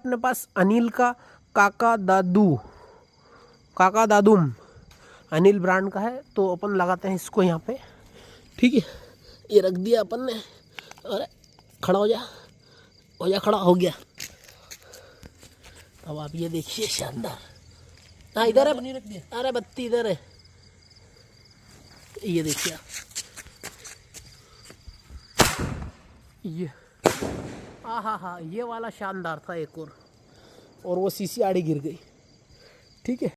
अपने पास अनिल का काका दादूम अनिल ब्रांड का है, तो अपन लगाते हैं इसको यहाँ पे। ठीक है, ये रख दिया अपन ने। अरे खड़ा हो जा, खड़ा हो गया। अब आप ये देखिए, शानदार। हाँ इधर है, रख दिया। अरे बत्ती इधर है, ये देखिए आप। ये हाँ, ये वाला शानदार था एक और वो सीसी आड़ी गिर गई। ठीक है।